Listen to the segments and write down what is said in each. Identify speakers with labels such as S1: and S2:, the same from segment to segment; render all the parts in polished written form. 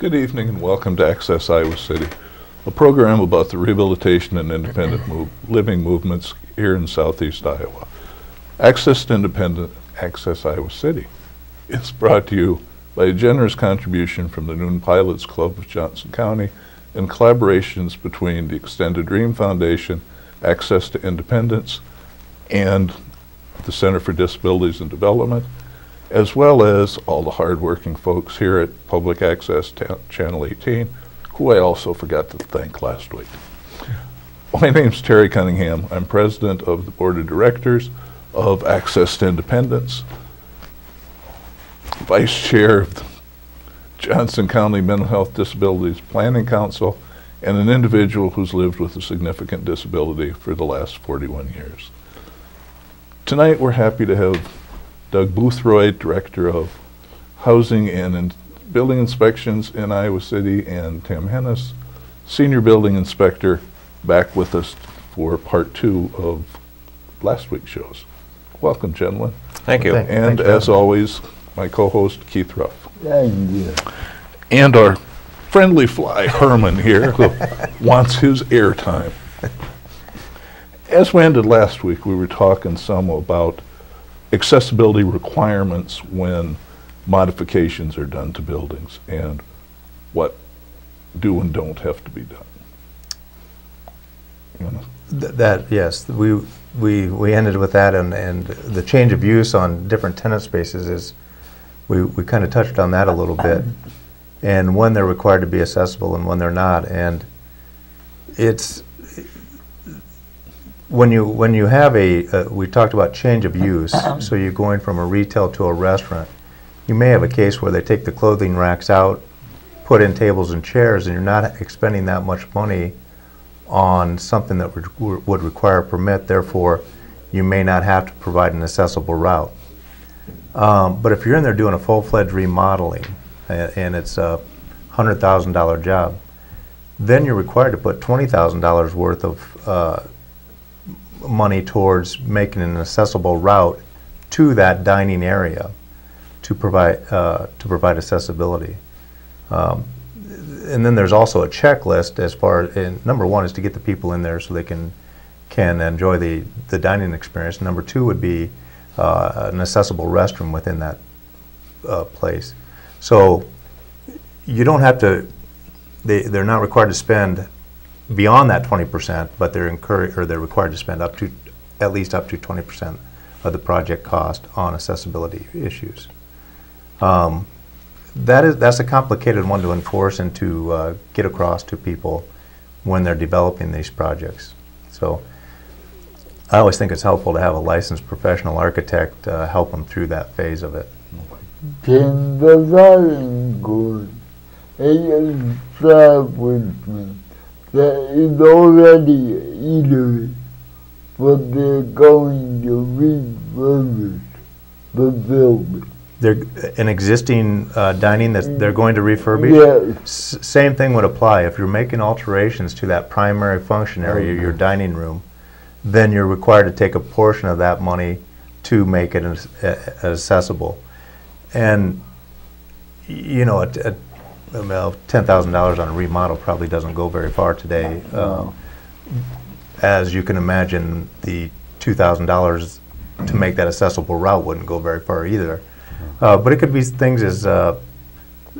S1: Good evening and welcome to Access Iowa City, a program about the rehabilitation and independent living movements here in southeast Iowa. Access Iowa City is brought to you by a generous contribution from the Noon Pilots Club of Johnson County and collaborations between the Extended Dream Foundation, Access to Independence, and the Center for Disabilities and Development, as well as all the hardworking folks here at Public Access Channel 18, who I also forgot to thank last week. My name's Terry Cunningham. I'm president of the Board of Directors of Access to Independence, vice chair of the Johnson County Mental Health Disabilities Planning Council, and an individual who's lived with a significant disability for the last 41 years. Tonight we're happy to have Doug Boothroyd, Director of Housing and Building Inspections in Iowa City, and Tim Hennis, Senior Building Inspector, back with us for part 2 of last week's shows. Welcome, gentlemen.
S2: Thank you.
S1: And as always, my co-host, Keith Ruff.
S3: Thank you.
S1: And our friendly fly, Herman, here, who wants his airtime. As we ended last week, we were talking some about accessibility requirements when modifications are done to buildings and what do and don't have to be done.
S2: Yes, we ended with that, and the change of use on different tenant spaces is, we kind of touched on that a little bit, and when they're required to be accessible and when they're not. And it's when you have we talked about change of use, so you're going from a retail to a restaurant, you may have a case where they take the clothing racks out, put in tables and chairs, and you're not expending that much money on something that would require a permit. Therefore, you may not have to provide an accessible route. But if you're in there doing a full-fledged remodeling, and it's a $100,000 job, then you're required to put $20,000 worth of money towards making an accessible route to that dining area to provide accessibility. And then there's also a checklist as far as, and number one is to get the people in there so they can enjoy the dining experience. Number two would be an accessible restroom within that place. So you don't have to, they're not required to spend beyond that 20%, but they're required to spend at least up to 20% of the project cost on accessibility issues. That's a complicated one to enforce and to get across to people when they're developing these projects. So I always think it's helpful to have a licensed professional architect help them through that phase of it.
S3: Can the design code establishment that is already illegal, but they're going to refurbish the building?
S2: They're an existing dining that they're going to refurbish?
S3: Yes.
S2: Same thing would apply. If you're making alterations to that primary function area, your dining room, then you're required to take a portion of that money to make it accessible. And you know, well, $10,000 on a remodel probably doesn't go very far today. As you can imagine, the $2,000 to make that accessible route wouldn't go very far either. But it could be things as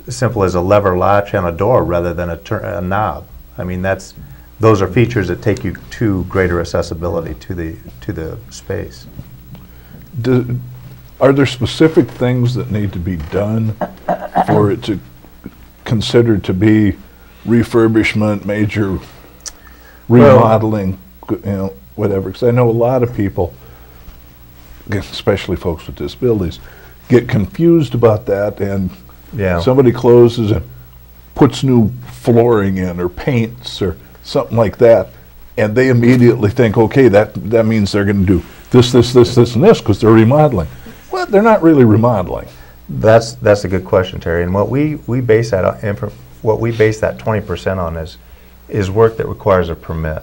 S2: simple as a lever latch on a door rather than a knob. I mean, those are features that take you to greater accessibility to the space.
S1: Are there specific things that need to be done for it to considered to be refurbishment, major remodeling, whatever? Because I know a lot of people, especially folks with disabilities, get confused about that, and somebody closes and puts new flooring in or paints or something like that, and they immediately think, okay, that means they're going to do this, and this because they're remodeling. Well, they're not really remodeling.
S2: That's a good question, Terry. And what we base that 20% on is work that requires a permit,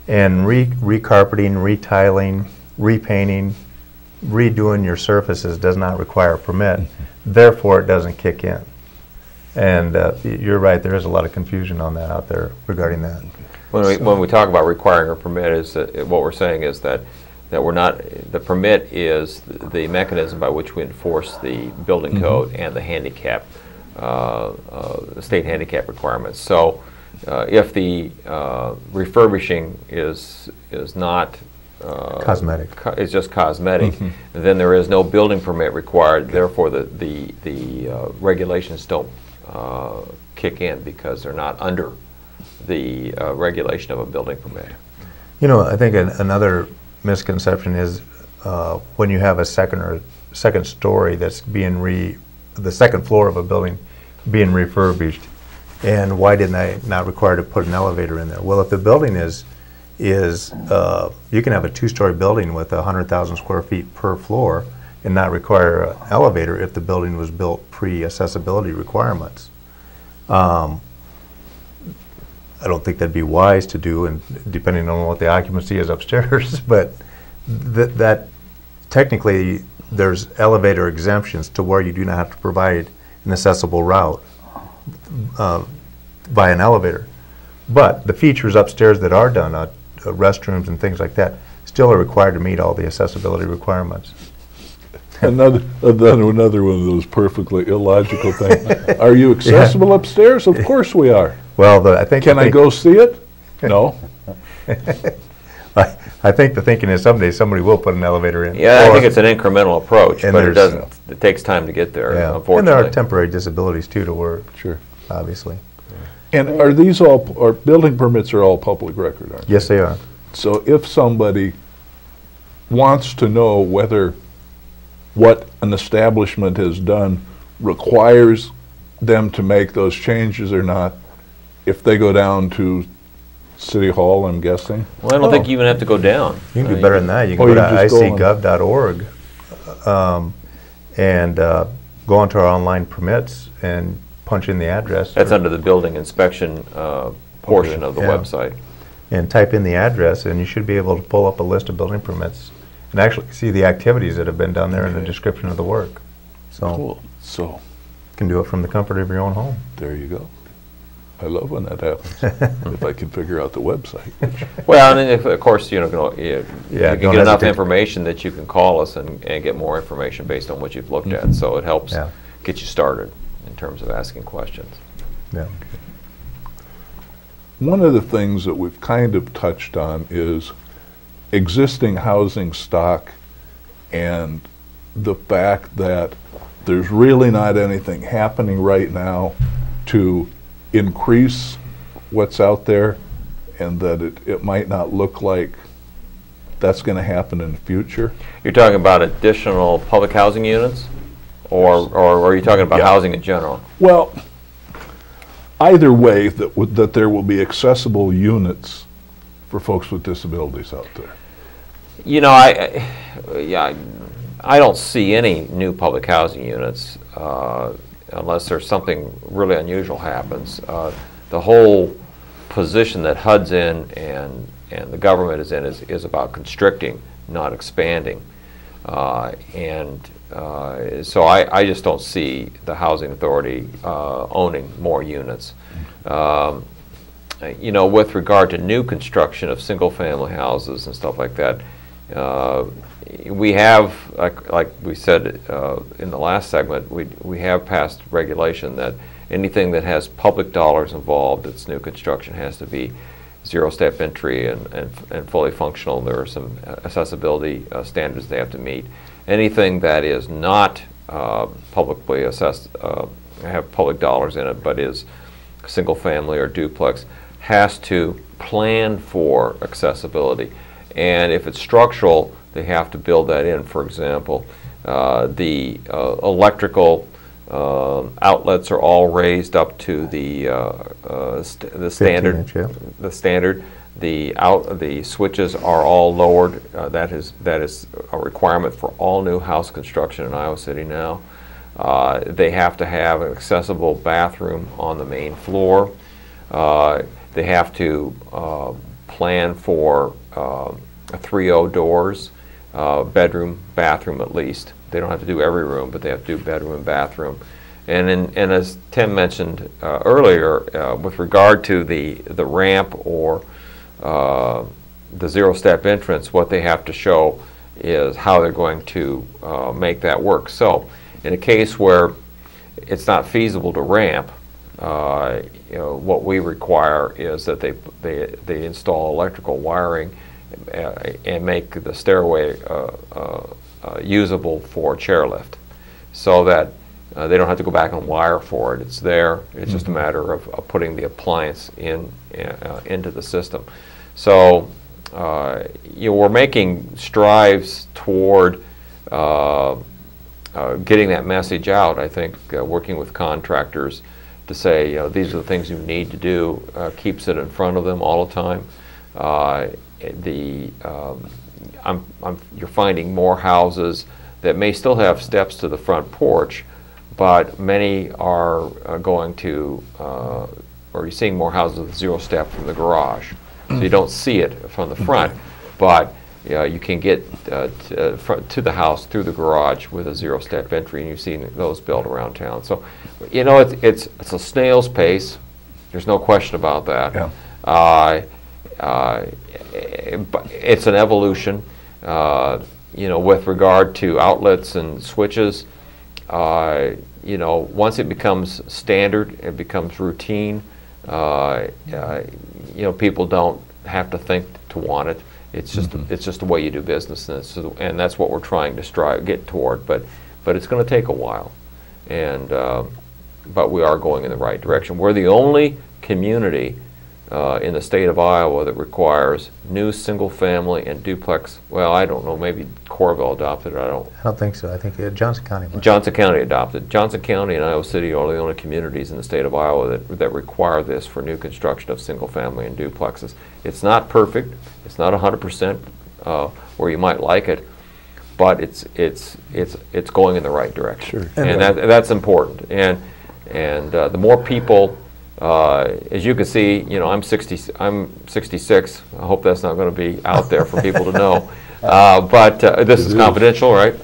S2: and recarpeting, retiling, repainting, redoing your surfaces does not require a permit. Therefore, it doesn't kick in. And you're right, there is a lot of confusion on that out there regarding that.
S4: When we talk about requiring a permit, is that what we're saying is that we're not, the permit is the mechanism by which we enforce the building code and the handicap, state handicap requirements. So if the refurbishing is not
S2: Cosmetic.
S4: It's just cosmetic, then there is no building permit required. Therefore, the regulations don't kick in because they're not under the regulation of a building permit.
S2: You know, I think another misconception is when you have a second story that's being the second floor of a building being refurbished, and why didn't I not require to put an elevator in there? Well, if the building is you can have a 2-story building with 100,000 square feet per floor and not require an elevator if the building was built pre-accessibility requirements. I don't think that'd be wise to do, and depending on what the occupancy is upstairs, but that technically there's elevator exemptions to where you do not have to provide an accessible route by an elevator. But the features upstairs that are done, restrooms and things like that, still are required to meet all the accessibility requirements.
S1: Another one of those perfectly illogical things. Are you accessible upstairs? Of course we are.
S2: Well, I think...
S1: Can I go see it? No.
S2: I think the thinking is someday somebody will put an elevator in.
S4: Yeah, I think it's an incremental approach,
S2: And
S4: but it
S2: there's-
S4: doesn't. It takes time to get there,
S2: Yeah.
S4: unfortunately.
S2: And there are temporary disabilities too to work,
S1: Sure.
S2: obviously.
S1: And are these all, or building permits are all public record, aren't they?
S2: Yes, they are.
S1: So if somebody wants to know whether what an establishment has done requires them to make those changes or not, if they go down to City Hall, I'm guessing?
S4: Well, I don't think you even have to go down.
S2: You can do better than that. You can
S1: Oh,
S2: go
S1: you
S2: to
S1: just go on-
S2: icgov.org and go onto our online permits and punch in the address.
S4: That's under the building inspection portion of the
S2: Yeah.
S4: website.
S2: And type in the address, and you should be able to pull up a list of building permits and actually see the activities that have been done there and the description of the work. So
S1: Cool. So,
S2: you can do it from the comfort of your own home.
S1: there you go. I love when that happens, if I can figure out the website.
S4: Well, and then if, of course, you can
S2: Yeah,
S4: get
S2: don't
S4: enough
S2: hesitate.
S4: information that you can call us and get more information based on what you've looked at. So it helps
S2: Yeah.
S4: get you started in terms of asking questions.
S2: Yeah.
S1: One of the things that we've kind of touched on is existing housing stock and the fact that there's really not anything happening right now to increase what's out there, and that it might not look like that's going to happen in the future.
S4: You're talking about additional public housing units? Or are you talking about
S1: Yeah.
S4: housing in general?
S1: Well, either way, that there will be accessible units for folks with disabilities out there.
S4: You know, I don't see any new public housing units unless there's something really unusual happens. The whole position that HUD's in and the government is in is about constricting, not expanding. So I just don't see the Housing Authority owning more units. You know, with regard to new construction of single-family houses and stuff like that, we have, like we said in the last segment, we have passed regulation that anything that has public dollars involved, its new construction, has to be zero-step entry and fully functional. There are some accessibility standards they have to meet. Anything that is not publicly assessed, have public dollars in it, but is single-family or duplex, has to plan for accessibility. And if it's structural, they have to build that in. For example, the electrical outlets are all raised up to the standard.
S2: 15-inch, yeah.
S4: The standard. The switches are all lowered. That is a requirement for all new house construction in Iowa City now. They have to have an accessible bathroom on the main floor. They have to plan for 3-0 doors, bedroom, bathroom at least. They don't have to do every room, but they have to do bedroom and bathroom. And as Tim mentioned earlier, with regard to the ramp or the zero-step entrance, what they have to show is how they're going to make that work. So in a case where it's not feasible to ramp, what we require is that they install electrical wiring and make the stairway usable for chairlift, so that they don't have to go back and wire for it. It's there. It's just a matter of putting the appliance into the system. So we're making strides toward getting that message out. I think working with contractors to say, these are the things you need to do, keeps it in front of them all the time. You're finding more houses that may still have steps to the front porch, but many are going to, or you're seeing more houses with zero step from the garage. So you don't see it from the front, but you can get to the house through the garage with a zero-step entry, and you've seen those built around town. So, it's a snail's pace. There's no question about that.
S1: Yeah.
S4: It's an evolution. With regard to outlets and switches, once it becomes standard, it becomes routine. People don't have to think to want it. It's just it's just the way you do business, and that's what we're trying to get toward. But it's going to take a while, and but we are going in the right direction. We're the only community in the state of Iowa that requires new single-family and duplex. Well, I don't know. Maybe Coralville adopted it. I don't
S2: think so. I think Johnson County might.
S4: Johnson County adopted. Johnson County and Iowa City are the only communities in the state of Iowa that require this for new construction of single-family and duplexes. It's not perfect. It's not 100% where you might like it, but it's going in the right direction.
S1: Sure.
S4: And that's important. And the more people. As you can see, I'm 66. I hope that's not going to be out there for people to know. But this is confidential, right?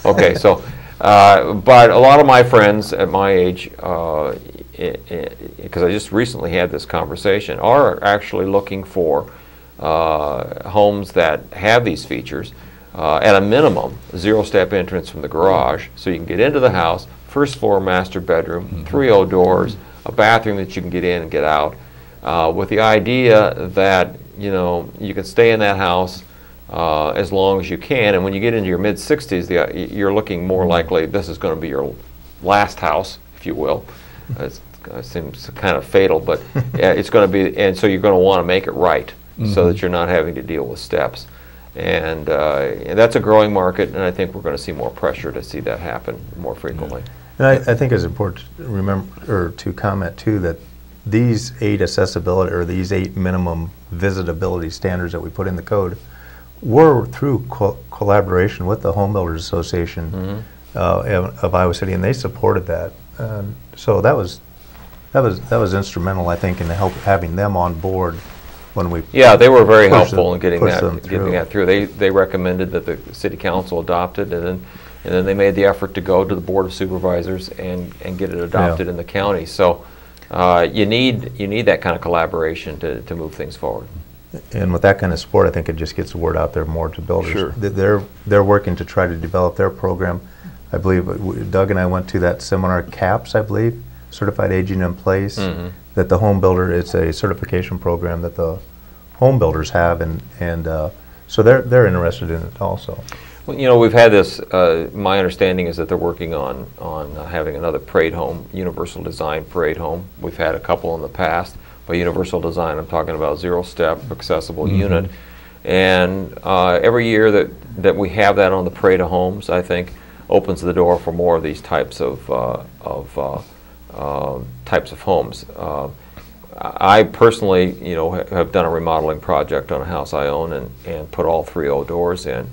S4: Okay, so, but a lot of my friends at my age, because I just recently had this conversation, are actually looking for homes that have these features. At a minimum, zero-step entrance from the garage, so you can get into the house, first floor master bedroom, 3 doors, a bathroom that you can get in and get out, with the idea that you can stay in that house as long as you can, and when you get into your mid-60s, you're looking more likely this is going to be your last house, if you will. It seems kind of fatal, but it's going to be, and so you're going to want to make it right, so that you're not having to deal with steps, and that's a growing market, and I think we're going to see more pressure to see that happen more frequently.
S2: And I think it's important to remember, or to comment too, that these 8 accessibility, or these 8 minimum visitability standards that we put in the code were through collaboration with the Home Builders Association of Iowa City, and they supported that. So that was instrumental, I think, in having them on board when we.
S4: Yeah, they were very helpful in getting that through. They recommended that the City Council adopt it, and then they made the effort to go to the Board of Supervisors and get it adopted in the county. So you need that kind of collaboration to move things forward.
S2: And with that kind of support, I think it just gets the word out there more to builders.
S1: Sure.
S2: They're working to try to develop their program. I believe Doug and I went to that seminar, CAPS, I believe, Certified Aging in Place, that the home builder, it's a certification program that the home builders have, and so they're interested in it also.
S4: Well, we've had this, my understanding is that they're working on having another parade home, universal design parade home. We've had a couple in the past. By universal design, I'm talking about zero-step accessible unit. And every year that we have that on the parade of homes, I think, opens the door for more of these types of homes. I personally, have done a remodeling project on a house I own and put all 3 doors in.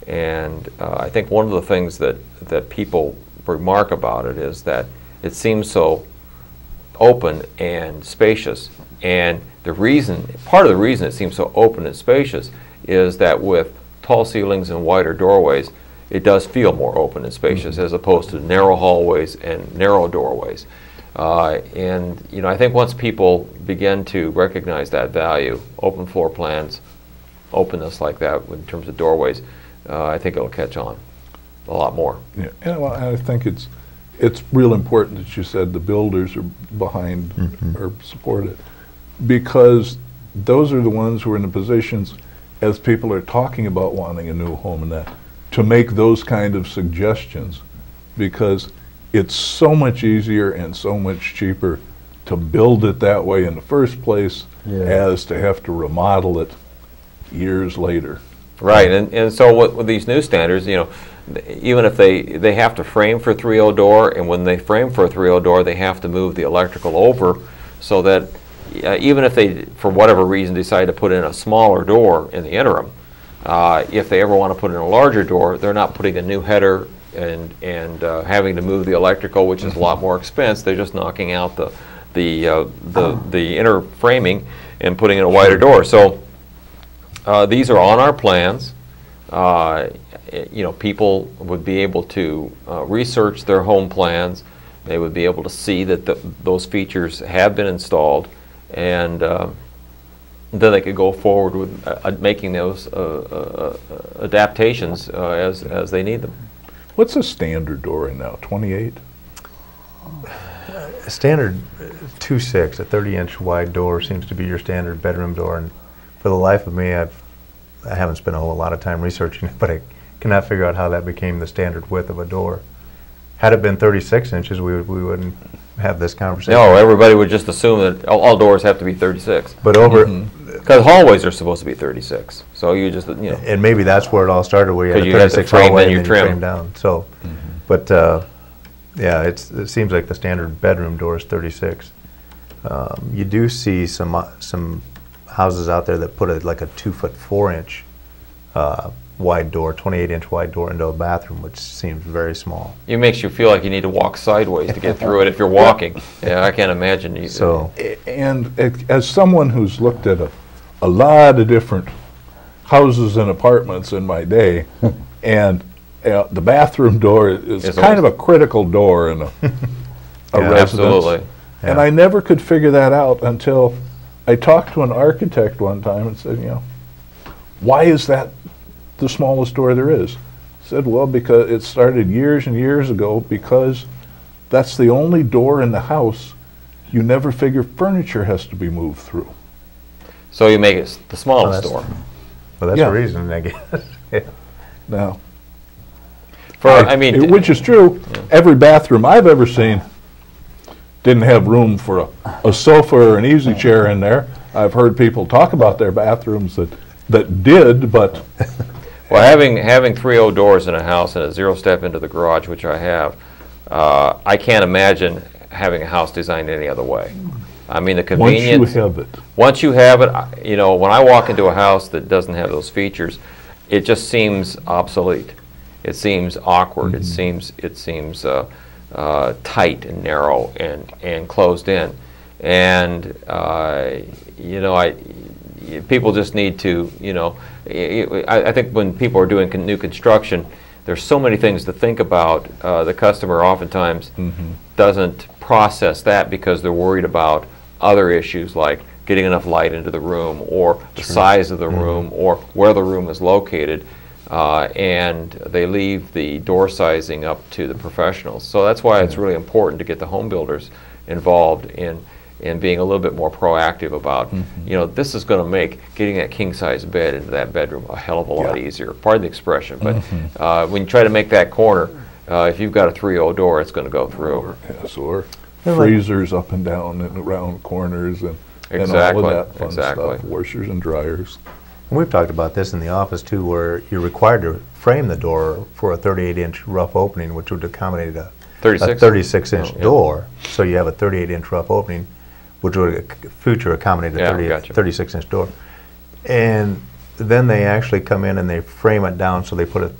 S4: And I think one of the things that people remark about it is that it seems so open and spacious. And part of the reason it seems so open and spacious is that with tall ceilings and wider doorways, it does feel more open and spacious as opposed to narrow hallways and narrow doorways. And you know, I think once people begin to recognize that value, open floor plans, openness like that in terms of doorways, I think it'll catch on a lot more.
S1: Yeah, and well, I think it's real important that you said the builders are behind or support it, because those are the ones who are in the positions, as people are talking about wanting a new home and that, to make those kind of suggestions, because it's so much easier and so much cheaper to build it that way in the first place as to have to remodel it years later.
S4: Right, and so with these new standards, you know, even if they have to frame for a 3.0 door, and when they frame for a 3.0 door, they have to move the electrical over so that even if they, for whatever reason, decide to put in a smaller door in the interim, if they ever want to put in a larger door, they're not putting a new header and having to move the electrical, which is a lot more expense. They're just knocking out the inner framing and putting in a wider door. So these are on our plans. You know, people would be able to research their home plans. They would be able to see that those features have been installed, and then they could go forward with making those adaptations as they need them.
S1: What's a standard door in now, 28?
S2: A standard 2.6, a 30-inch wide door seems to be your standard bedroom door, and for the life of me, I haven't spent a whole lot of time researching it, but I cannot figure out how that became the standard width of a door. Had it been 36 inches, we wouldn't have this conversation.
S4: No, everybody would just assume that all doors have to be 36.
S2: But over,
S4: because hallways are supposed to be 36. So you just, you know.
S2: and maybe that's where it all started, where you had a 36
S4: frame,
S2: hallway
S4: then
S2: and
S4: you
S2: then you
S4: trim.
S2: frame down. So, but yeah, it seems like the standard bedroom door is 36. You do see some houses out there that put like a 2'4" wide door, 28-inch wide door into a bathroom, which seems very small.
S4: It makes you feel like you need to walk sideways to get through it if you're walking. Yeah, I can't imagine.
S1: And as someone who's looked at a lot of different houses and apartments in my day, and the bathroom door is kind of a critical door in a residence.
S4: Absolutely.
S1: And I never could figure that out until I talked to an architect one time and said, you know, why is that the smallest door there is? I said, well, because it started years and years ago, because that's the only door in the house you never figure furniture has to be moved through.
S4: So you make it the smallest door.
S2: Well, that's the reason, I guess. Yeah.
S1: Now,
S4: I
S1: which is true. Every bathroom I've ever seen didn't have room for a sofa or an easy chair in there. I've heard people talk about their bathrooms that did, but
S4: well, having 3.0 doors in a house and a 0-step into the garage, which I have, I can't imagine having a house designed any other way. I mean, the convenience.
S1: Once you have it.
S4: Once you have it, you know, when I walk into a house that doesn't have those features, it just seems obsolete. It seems awkward. It seems tight and narrow and closed in. And you know, people just need to, you know, I think when people are doing new construction, there's so many things to think about. The customer oftentimes doesn't process that because they're worried about other issues like getting enough light into the room, or the size of the room, or where the room is located, and they leave the door sizing up to the professionals. So that's why it's really important to get the home builders involved in being a little bit more proactive about, you know, this is going to make getting that king-size bed into that bedroom a hell of a lot easier. Pardon the expression, but when you try to make that corner, if you've got a 3.0 door, it's going to go through.
S1: Yes, or freezers up and down and around corners and all of that fun stuff, washers and dryers.
S2: And we've talked about this in the office too, where you're required to frame the door for a 38-inch rough opening, which would accommodate a 36-inch door. So you have a 38-inch rough opening, which would future accommodate a 36-inch door. And then they actually come in and they frame it down, so they put a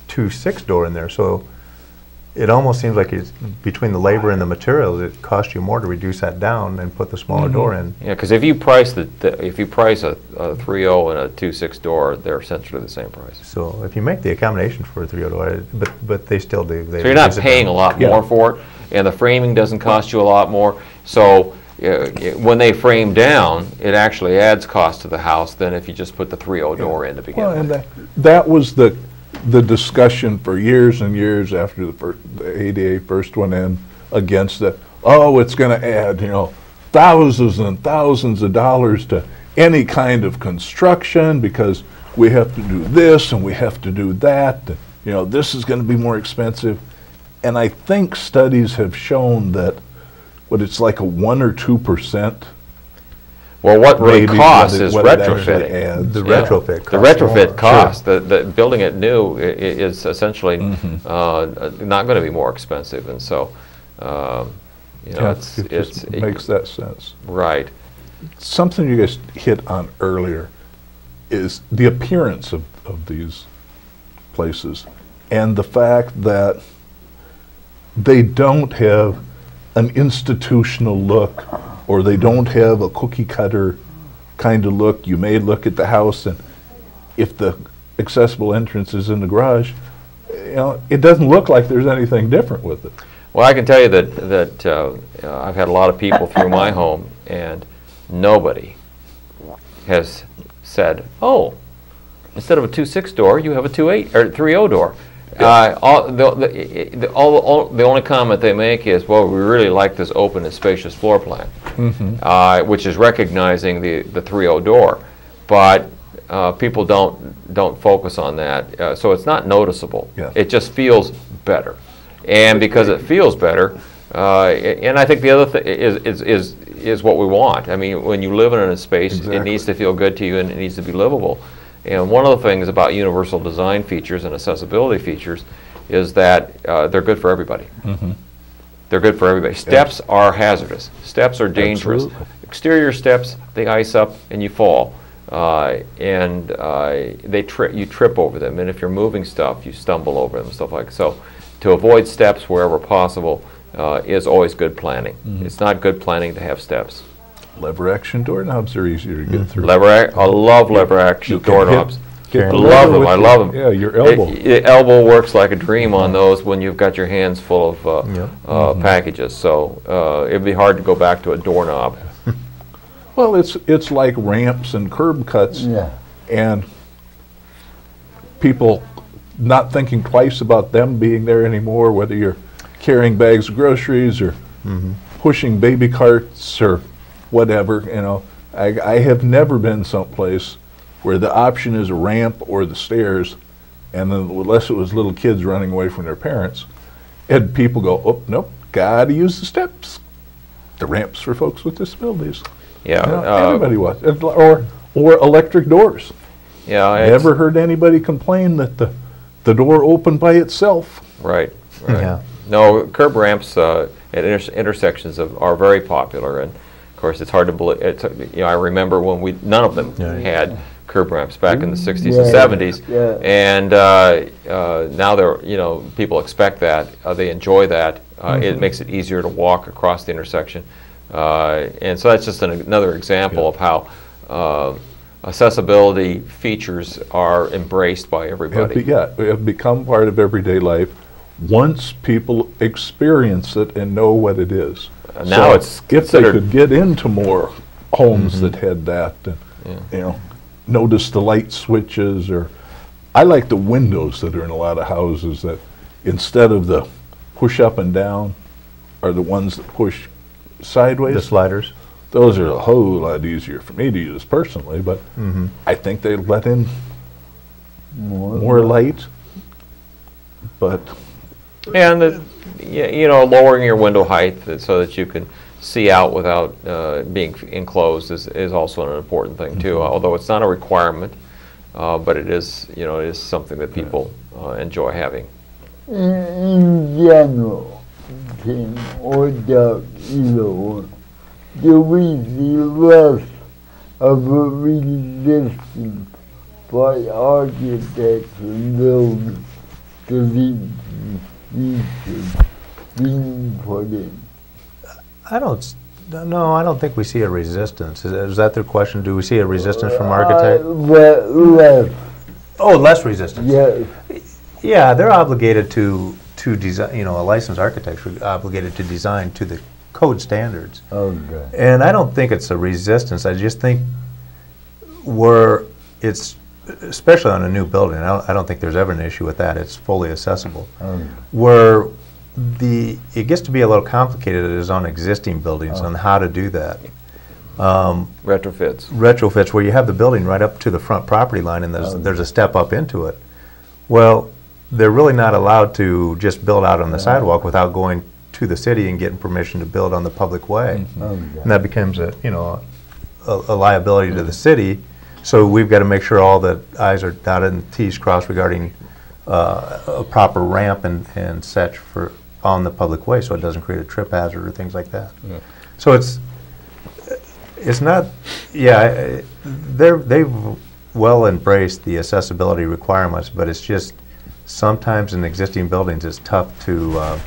S2: 2.6 door in there. So it almost seems like it's between the labor and the materials, it costs you more to reduce that down and put the smaller door in.
S4: Yeah, because if you price if you price a 3.0 and a 2.6 door, they're essentially the same price.
S2: So if you make the accommodation for a 3.0 door, but they still do.
S4: So you're not paying a lot more for it, and the framing doesn't cost you a lot more. So when they frame down, it actually adds cost to the house than if you just put the 3.0 door in to begin
S1: Well,
S4: with.
S1: and that was the discussion for years and years after the ADA first went in against it. Oh, it's going to add, thousands and thousands of dollars to any kind of construction because we have to do this and we have to do that. This is going to be more expensive. And I think studies have shown that it's like a 1 or 2%.
S4: Well, what really
S1: maybe
S4: costs
S1: what
S4: is
S1: it actually
S4: retrofitting.
S1: adds.
S2: The
S4: Yeah.
S2: retrofit costs
S4: The retrofit
S2: more.
S4: cost, the building it new is essentially not going to be more expensive, and so
S1: It just makes that sense.
S4: right.
S1: Something you guys hit on earlier is the appearance of these places and the fact that they don't have an institutional look, or they don't have a cookie cutter kind of look. You may look at the house, and if the accessible entrance is in the garage, it doesn't look like there's anything different with it.
S4: Well, I can tell you that I've had a lot of people through my home, and nobody has said, "Oh, instead of a 2.6 door, you have a 2.8 or 3.0 door." The only comment they make is, "Well, we really like this open and spacious floor plan," which is recognizing the 3.0 door, but people don't focus on that, so it's not noticeable.
S1: Yeah.
S4: It just feels better, and because it feels better, and I think the other thing is what we want. I mean, when you live in a space,
S1: Exactly.
S4: it needs to feel good to you, and it needs to be livable. And one of the things about universal design features and accessibility features is that they're good for everybody. They're good for everybody. Steps are hazardous. Steps are dangerous.
S1: Absolutely.
S4: Exterior steps, they ice up and you fall. And you trip over them. And if you're moving stuff, you stumble over them, stuff like that. So to avoid steps wherever possible is always good planning. It's not good planning to have steps.
S1: Lever action doorknobs are easier to get through.
S4: I love lever action
S1: You can
S4: doorknobs.
S1: hit
S4: I
S1: the
S4: love
S1: lever
S4: them.
S1: with
S4: I love them.
S1: Yeah, your elbow.
S4: Elbow works like a dream on those when you've got your hands full of packages. So it'd be hard to go back to a doorknob.
S1: Well, it's like ramps and curb cuts,
S3: Yeah.
S1: and people not thinking twice about them being there anymore, whether you're carrying bags of groceries or pushing baby carts or whatever. I have never been someplace where the option is a ramp or the stairs, and then unless it was little kids running away from their parents, and people go, "Oh, nope, gotta use the steps. The ramps for folks with disabilities."
S4: Yeah.
S1: Everybody was, or electric doors.
S4: Yeah. it's-
S1: Never heard anybody complain that the door opened by itself.
S4: Right.
S2: Yeah.
S4: No, curb ramps at intersections are very popular, and of course it's hard to believe. I remember when none of them had curb ramps back in the 60s and 70s, and now people expect that, they enjoy that. It makes it easier to walk across the intersection, and so that's just another example of how accessibility features are embraced by everybody.
S1: It have become part of everyday life once people experience it and know what it is.
S4: Now
S1: So
S4: it's
S1: if they
S4: considered-
S1: could get into more homes that had that, and notice the light switches, or I like the windows that are in a lot of houses that instead of the push up and down are the ones that push sideways.
S2: The sliders.
S1: Those are a whole lot easier for me to use personally, but I think they let in more light. But
S4: And lowering your window height so that you can see out without being enclosed is also an important thing too. Although it's not a requirement, but it is something that people enjoy having.
S3: In general, Tim or Doug, either one, do we see less of a resistance by architects and builders to being put in?
S2: No, I don't think we see a resistance. Is that the question? Do we see a resistance from architects?
S3: Less,
S2: Oh, less resistance.
S3: yes.
S2: Yeah, they're obligated to design, you know, a licensed architect's obligated to design to the code standards.
S3: Okay.
S2: And I don't think it's a resistance. I just think it's, especially on a new building, I don't think there's ever an issue with that. It's fully accessible.
S3: Okay.
S2: Where it gets to be a little complicated is on existing buildings on how to do that.
S4: Retrofits.
S2: Retrofits where you have the building right up to the front property line and there's a step up into it. Well, they're really not allowed to just build out on the sidewalk without going to the city and getting permission to build on the public way.
S3: Okay.
S2: And that becomes a liability to the city. So we've got to make sure all the I's are dotted and T's crossed regarding a proper ramp and such on the public way, so it doesn't create a trip hazard or things like that.
S1: Yeah.
S2: So it's not, yeah, they've well embraced the accessibility requirements, but it's just sometimes in existing buildings it's tough to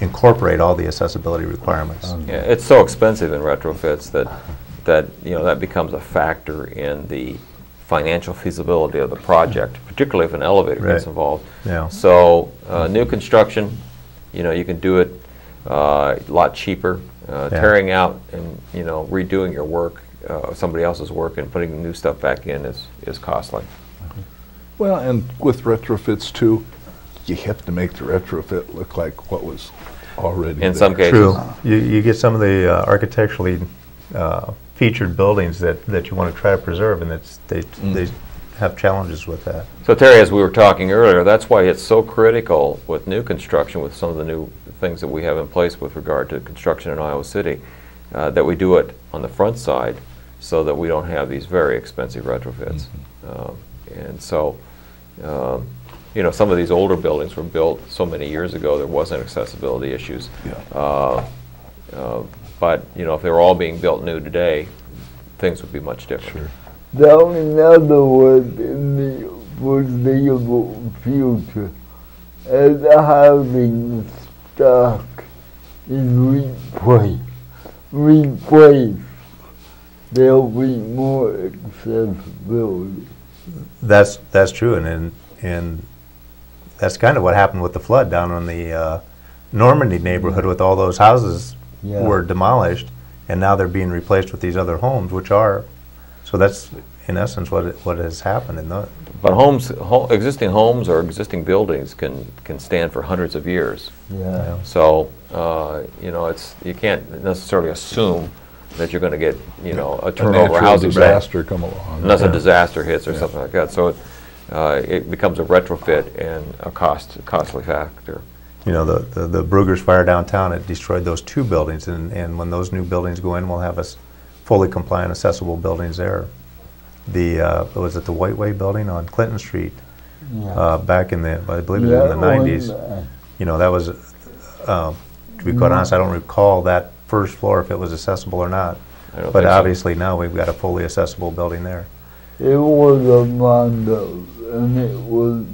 S2: incorporate all the accessibility requirements.
S4: Yeah, it's so expensive in retrofits that you know, that becomes a factor in the financial feasibility of the project, particularly if an elevator gets
S2: Right.
S4: involved.
S2: Yeah.
S4: So new construction, you know, you can do it a lot cheaper. Tearing out and, you know, redoing your work, somebody else's work, and putting new stuff back in is costly.
S1: Well, and with retrofits too, you have to make the retrofit look like what was already
S4: In some cases.
S2: True. You get some of the architecturally featured buildings that you want to try to preserve, and they have challenges with that.
S4: So Terry, as we were talking earlier, that's why it's so critical with new construction, with some of the new things that we have in place with regard to construction in Iowa City, that we do it on the front side so that we don't have these very expensive retrofits. And so, you know, some of these older buildings were built so many years ago there wasn't accessibility issues.
S1: Yeah.
S4: But, you know, if they were all being built new today, things would be much different.
S1: Sure.
S3: Now, in other words, in the foreseeable future, as the housing stock is replaced, there'll be more accessibility.
S2: That's true, and that's kind of what happened with the flood down in the Normandy neighborhood, with all those houses were demolished, and now they're being replaced with these other homes, which are, so that's in essence what has happened in the.
S4: But existing homes or existing buildings can stand for hundreds of years.
S3: Yeah.
S4: So you know, you can't necessarily assume that you're going to get, you know, a turnover
S1: natural
S4: housing
S1: disaster come along.
S4: unless a disaster hits or something like that. So it becomes a retrofit and a costly factor.
S2: You know, the Brugger's fire downtown, it destroyed those two buildings, and when those new buildings go in, we'll have us fully compliant, accessible buildings there. Was it the White Way building on Clinton Street? Back in the, I believe it was in the 90s. You know, that was, to be quite honest, I don't recall that first floor if it was accessible or not. But obviously now we've got a fully accessible building there.
S3: It was a Mondo, and it was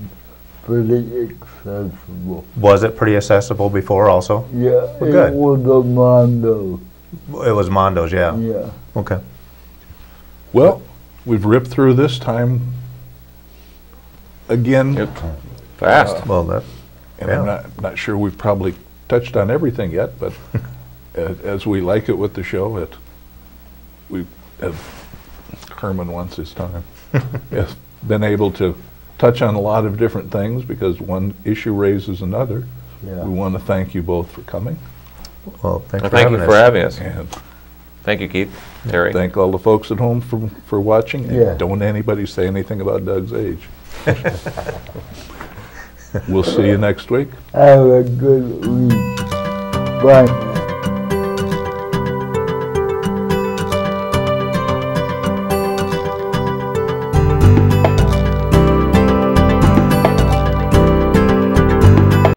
S3: pretty accessible.
S2: Was it pretty accessible before also?
S3: Yeah,
S2: Well, good.
S3: it was a Mondo.
S2: It was Mondo's, yeah.
S3: Yeah.
S2: Okay.
S1: Well, we've ripped through this time again.
S4: Yep. Fast.
S2: Well, that,
S1: And I'm not sure we've probably touched on everything yet, but as we like it with the show, we, as Herman wants his time, has been able to touch on a lot of different things because one issue raises another.
S3: Yeah.
S1: We want to thank you both for coming.
S2: well, thanks for
S4: Thank you
S2: having
S4: for
S2: us.
S4: having us.
S1: And
S4: Thank you, Keith. Terry.
S1: thank all the folks at home for watching. And
S3: Yeah.
S1: don't anybody say anything about Doug's age. We'll see you next week.
S3: Have a good week. Bye.